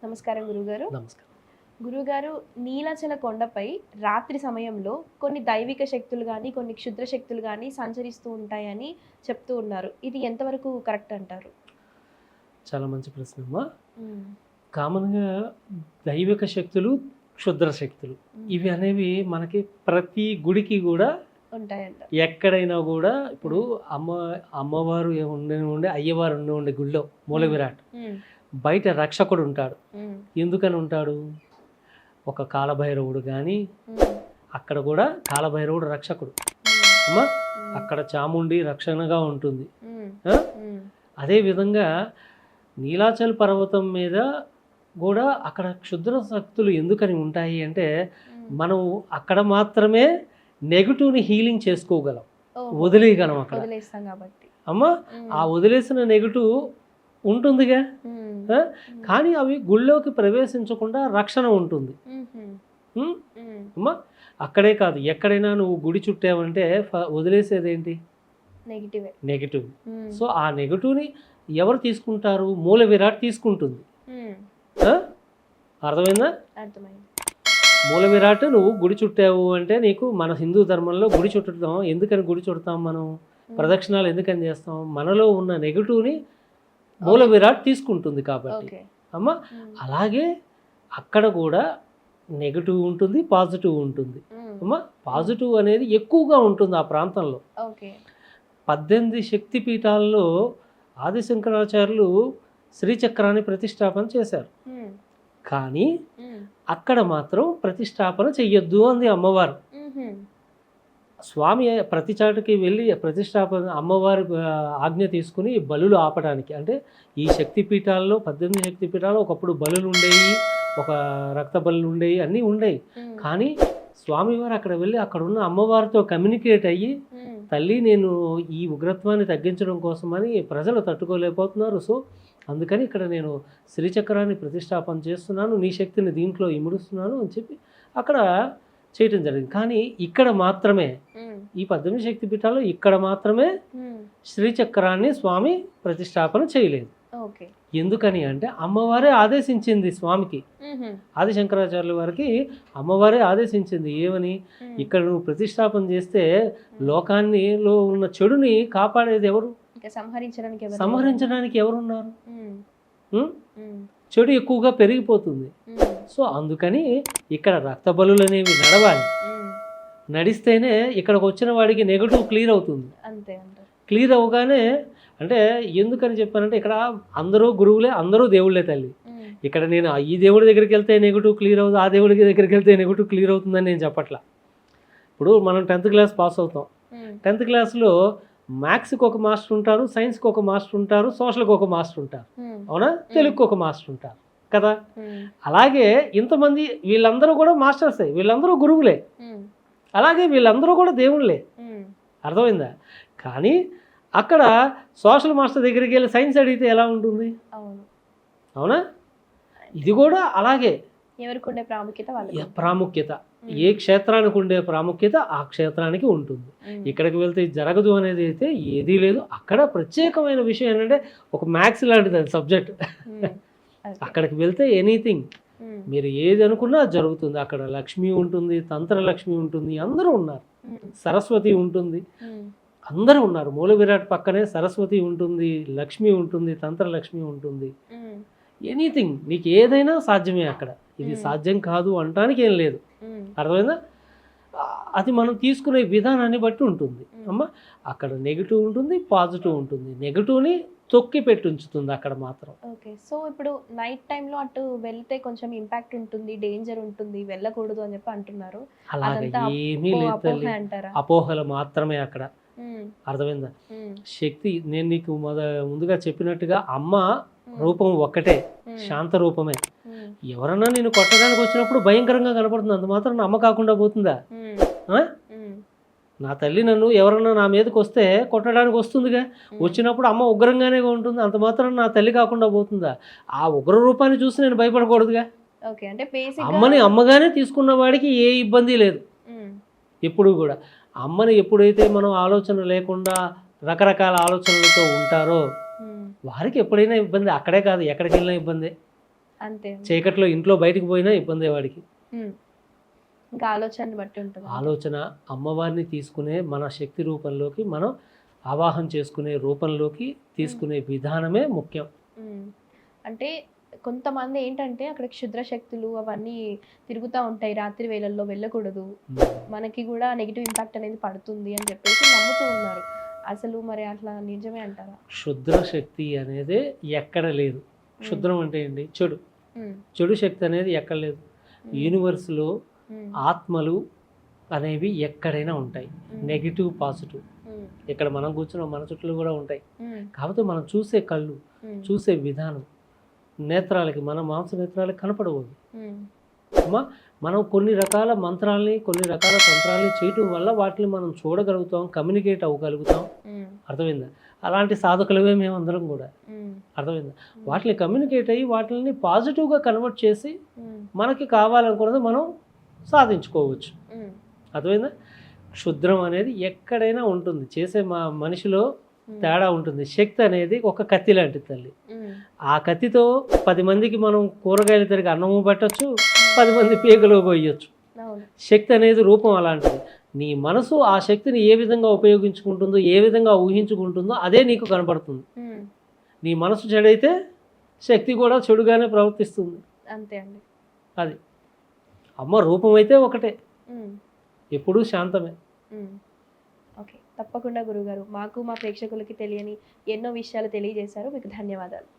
నమస్కారం గురుగారు. నమస్కారం. గురుగారు, నీలాచల కొండపై రాత్రి సమయంలో కొన్ని దైవిక శక్తులు గాని, కొన్ని క్షుద్ర శక్తులు గాని సంచరిస్తూ ఉంటాయని చెప్తూ ఉన్నారు. ఇది ఎంతవరకు కరెక్ట్ అంటారు? చాలా మంచి ప్రశ్న అమ్మా. హ్మ్. కామన్‌గా దైవిక శక్తులు, క్షుద్ర శక్తులు ఇవి అనేవి మనకి ప్రతి గుడికి కూడా ఉంటాయంట. ఎక్కడైనా కూడా ఇప్పుడు అమ్మవారు ఉండే అయ్యవారు ఉండే గుడిలో మూల విరాట్ హ్మ్. బయట రక్షకుడు ఉంటాడు. హ్మ్. ఎందుకని ఉంటాడు? ఒక కాలభైరవుడు కానీ హ్మ్. అక్కడ కూడా కాలభైరవుడు రక్షకుడు హ్మ్. అమ్మా. అక్కడ చాముండి రక్షణగా ఉంటుంది. హ్మ్. ఆ? హ్మ్. అదేవిధంగా నీలాచల్ పర్వతం మీద కూడా అక్కడ క్షుద్ర శక్తులు ఎందుకని ఉంటాయి అంటే మనం అక్కడ మాత్రమే నెగిటివ్ని హీలింగ్ చేసుకోగలం, ఓహో. వదిలేయగలం అక్కడ వదిలేస్తాం కాబట్టి. అమ్మ. ఆ వదిలేసిన నెగిటివ్ ఉంటుందిగా, హ్మ్. ఆ? కానీ అవి గుళ్ళోకి ప్రవేశించకుండా రక్షణ ఉంటుంది. హ్మ్. ఉం? హ్మ్. అమ్మా, అక్కడే కాదు ఎక్కడైనా నువ్వు గుడి చుట్టావంటే వదిలేసేది ఏంటి? నెగిటివే. నెగిటివ్. హ్మ్. సో ఆ నెగిటివ్ని ఎవరు తీసుకుంటారు? మూల విరాట్ తీసుకుంటుంది. హ్మ్. ఆ? అర్థమైందా? అర్థమైంది. మూల విరాట్ నువ్వు గుడి చుట్టావు అంటే నీకు మన హిందూ ధర్మంలో గుడి చుట్టడం ఎందుకని గుడి చుడతాం మనం? ప్రదక్షిణాలు ఎందుకని చేస్తాం? మనలో ఉన్న నెగిటివ్ని మూల విరాట్ తీసుకుంటుంది కాబట్టి ఓకే. అమ్మ. హ్మ్. అలాగే అక్కడ కూడా నెగిటివ్ ఉంటుంది, పాజిటివ్ ఉంటుంది హ్మ్. అమ్మ. పాజిటివ్ అనేది ఎక్కువగా ఉంటుంది ఆ ప్రాంతంలో. ఓకే. 18 శక్తిపీఠాల్లో ఆదిశంకరాచార్యులు శ్రీచక్రాన్ని ప్రతిష్టాపన చేశారు. హ్మ్. కానీ హ్మ్. అక్కడ మాత్రం ప్రతిష్టాపన చెయ్యొద్దు అంది అమ్మవారు. హుహు. స్వామి ప్రతి చాటుకి వెళ్ళి ప్రతిష్టాపన అమ్మవారి ఆజ్ఞ తీసుకుని బలులు ఆపడానికి, అంటే ఈ శక్తిపీఠాల్లో 18 శక్తిపీఠాల్లో ఒకప్పుడు బలులు ఉండేవి, ఒక రక్త బలులు ఉండేవి, అన్నీ ఉండేవి. హ్మ్. కానీ స్వామివారు అక్కడ వెళ్ళి అక్కడ ఉన్న అమ్మవారితో కమ్యూనికేట్ అయ్యి, హ్మ్. తల్లి నేను ఈ ఉగ్రత్వాన్ని తగ్గించడం కోసమని ప్రజలు తట్టుకోలేకపోతున్నారు, సో అందుకని ఇక్కడ నేను శ్రీచక్రాన్ని ప్రతిష్టాపన చేస్తున్నాను, నీ శక్తిని దీంట్లో ఇముడుస్తున్నాను అని చెప్పి అక్కడ చేయటం జరిగింది. కానీ ఇక్కడ మాత్రమే హ్మ్. ఈ 18 శక్తిపీఠాల్లో ఇక్కడ మాత్రమే హ్మ్. శ్రీచక్రాన్ని స్వామి ప్రతిష్టాపన చేయలేదు. ఓకే. ఎందుకని అంటే అమ్మవారే ఆదేశించింది స్వామికి. హుహు. ఆదిశంకరాచార్యుల వారికి అమ్మవారే ఆదేశించింది ఏమని? హ్మ్. ఇక్కడ నువ్వు ప్రతిష్టాపన చేస్తే లోకాన్నిలో ఉన్న చెడుని కాపాడేది ఎవరు? ఇంకా సంహరించడానికి ఎవరు? సంహరించడానికి ఎవరున్నారు? హ్మ్. ఉం? హ్మ్. చెడు ఎక్కువగా పెరిగిపోతుంది. హ్మ్. సో అందుకని ఇక్కడ రక్త బలులు అనేవి నడవాలి. హ్మ్. నడిస్తేనే ఇక్కడికి వచ్చిన వాడికి నెగటివ్ క్లియర్ అవుతుంది. అంతే అంటారు. క్లియర్ అవ్వగానే అంటే ఎందుకని చెప్పానంటే ఇక్కడ అందరూ గురువులే, అందరూ దేవుళ్ళే తల్లి. హ్మ్. ఇక్కడ నేను ఈ దేవుడి దగ్గరికి వెళ్తే నెగిటివ్ క్లియర్ అవుతుంది, ఆ దేవుడి దగ్గరికి వెళ్తే నెగిటివ్ క్లియర్ అవుతుందని నేను చెప్పట్లా. ఇప్పుడు మనం 10th క్లాస్ పాస్ అవుతాం. హ్మ్. 10th క్లాస్లో మ్యాథ్స్కి ఒక మాస్టర్ ఉంటారు, సైన్స్కి ఒక మాస్టర్ ఉంటారు, సోషల్కి ఒక మాస్టర్ ఉంటారు, హ్మ్. అవునా? తెలుగుకి ఒక మాస్టర్ ఉంటారు కదా. హ్మ్. అలాగే ఇంతమంది వీళ్ళందరూ కూడా మాస్టర్సే, వీళ్ళందరూ గురువులే, హ్మ్. అలాగే వీళ్ళందరూ కూడా దేవుళ్ళే. హ్మ్. అర్థమైందా? కానీ అక్కడ సోషల్ మాస్టర్ దగ్గరికి వెళ్ళి సైన్స్ అడిగితే ఎలా ఉంటుంది? అవును. అవునా? ఇది కూడా అలాగే ఎవరికి ఉండే ప్రాముఖ్యత వాళ్ళకి. ప్రాముఖ్యత, ఏ క్షేత్రానికి ఉండే ప్రాముఖ్యత ఆ క్షేత్రానికి ఉంటుంది. హ్మ్. ఇక్కడికి వెళ్తే ఇది జరగదు అనేది అయితే ఏదీ లేదు. అక్కడ ప్రత్యేకమైన విషయం ఏంటంటే ఒక మ్యాథ్స్ లాంటిది అది సబ్జెక్ట్. హ్మ్. ఓకే. అక్కడికి వెళ్తే ఎనీథింగ్ హ్మ్. మీరు ఏది అనుకున్నా అది జరుగుతుంది. అక్కడ లక్ష్మి ఉంటుంది, తంత్ర లక్ష్మి ఉంటుంది, అందరూ ఉన్నారు. హ్మ్. సరస్వతి ఉంటుంది, హ్మ్. అందరూ ఉన్నారు. మూల విరాట్ పక్కనే సరస్వతి ఉంటుంది, లక్ష్మి ఉంటుంది, తంత్ర లక్ష్మి ఉంటుంది. హ్మ్. ఎనీథింగ్ నీకు ఏదైనా సాధ్యమే అక్కడ. ఇది సాధ్యం కాదు అనటానికి ఏం లేదు. హ్మ్. అర్థమైందా? అది మనం తీసుకునే విధానాన్ని బట్టి ఉంటుంది అమ్మ. అక్కడ నెగిటివ్ ఉంటుంది, పాజిటివ్ ఉంటుంది. నెగిటివ్ని తొక్కి పెట్టి ఉంచుతుంది అక్కడ మాత్రం. ఓకే. సో ఇప్పుడు నైట్ టైంలో అటు వెళ్తే కొంచెం ఇంపాక్ట్ ఉంటుంది, డేంజర్ ఉంటుంది, వెళ్ళకూడదు అని చెప్పి అంటున్నారు. అలాగ అదంతా ఏమీ లేదు అపోహ తల్లి, అంటారా? అపోహలు మాత్రమే అక్కడ. హ్మ్. అర్థమైందా? హ్మ్. శక్తి నేను నీకు ముందుగా చెప్పినట్టుగా అమ్మ రూపం ఒక్కటే, శాంత రూపమే. హ్మ్. ఎవరన్నా నేను కొట్టడానికి వచ్చినప్పుడు భయంకరంగా కనపడుతుంది, అంత మాత్రం అమ్మ కాకుండా పోతుందా? హ్మ్. ఆ? హ్మ్. నా తల్లి నన్ను ఎవరన్నా నా మీదకి వస్తే కొట్టడానికి వస్తుందిగా, వచ్చినప్పుడు అమ్మ ఉగ్రంగానే ఉంటుంది, అంత మాత్రం నా తల్లి కాకుండా పోతుందా? ఆ ఉగ్ర రూపాన్ని చూసి నేను భయపడకూడదుగా. ఓకే. అంటే బేసిక్‌గా అమ్మని అమ్మగానే తీసుకున్న వాడికి ఏ ఇబ్బంది లేదు హ్మ్. ఎప్పుడు కూడా. అమ్మని ఎప్పుడైతే మనం ఆలోచన లేకుండా రకరకాల ఆలోచనలతో ఉంటారో హ్మ్. వారికి ఎప్పుడైనా ఇబ్బంది, అక్కడే కాదు ఎక్కడికి వెళ్ళినా ఇబ్బంది. అంతే అండి. చీకట్లో ఇంట్లో బయటికి పోయినా ఇబ్బందే వాడికి. ఉమ్. ఇంకా ఆలోచనని బట్టి ఉంటుంది. ఆలోచన అమ్మవారిని తీసుకునే మన శక్తి రూపంలోకి మనం ఆవాహన చేసుకునే రూపంలోకి తీసుకునే విధానమే ముఖ్యం. ఉమ్. అంటే కొంతమంది ఏంటంటే అక్కడ క్షుద్ర శక్తులు అవన్నీ తిరుగుతూ ఉంటాయి, రాత్రి వేళల్లో వెళ్ళకూడదు, మనకి కూడా నెగిటివ్ ఇంపాక్ట్ అనేది పడుతుంది అని చెప్పేసి నమ్ముతూ ఉన్నారు. అసలు మరి అట్లా నిజమే అంటారా? క్షుద్ర శక్తి అనేది ఎక్కడ లేదు. క్షుద్రం అంటే ఏంటి? చెడు. చెడు శక్తి అనేది ఎక్కడ లేదు. యూనివర్స్లో ఆత్మలు అనేవి ఎక్కడైనా ఉంటాయి, నెగిటివ్ పాజిటివ్. ఇక్కడ మనం కూర్చున్న మన చుట్టూ కూడా ఉంటాయి. కాకపోతే మనం చూసే కళ్ళు, చూసే విధానం, నేత్రాలకి, మన మాంస నేత్రాలకి కనపడవు. అమ్మా, మనం కొన్ని రకాల మంత్రాలని, కొన్ని రకాల తంత్రాలని చేయటం వల్ల వాటిని మనం చూడగలుగుతాం, కమ్యూనికేట్ అవ్వగలుగుతాం. అర్థమైందా? అలాంటి సాధకులమే మేమందరం కూడా. అర్థమైందా? వాటిని కమ్యూనికేట్ అయ్యి వాటిని పాజిటివ్గా కన్వర్ట్ చేసి మనకి కావాలనుకున్నది మనం సాధించుకోవచ్చు. అర్థమైందా? క్షుద్రం అనేది ఎక్కడైనా ఉంటుంది, చేసే మనిషిలో తేడా ఉంటుంది. శక్తి అనేది ఒక కత్తి లాంటిది తల్లి. ఆ కత్తితో 10 మందికి మనం కూరగాయలు తిరిగి అన్నము పెట్టచ్చు, 10 మంది పీకలు పోయొచ్చు. శక్తి అనేది రూపం అలాంటిది. నీ మనసు ఆ శక్తిని ఏ విధంగా ఉపయోగించుకుంటుందో, ఏ విధంగా ఊహించుకుంటుందో అదే నీకు కనపడుతుంది. నీ మనసు చెడైతే శక్తి కూడా చెడుగానే ప్రవర్తిస్తుంది. అంతే అండి. అది అమ్మ రూపం అయితే ఒకటే, ఎప్పుడూ శాంతమే. ఓకే, తప్పకుండా గురుగారు, మాకు మా ప్రేక్షకులకి తెలియని ఎన్నో విషయాలు తెలియజేశారు. మీకు ధన్యవాదాలు.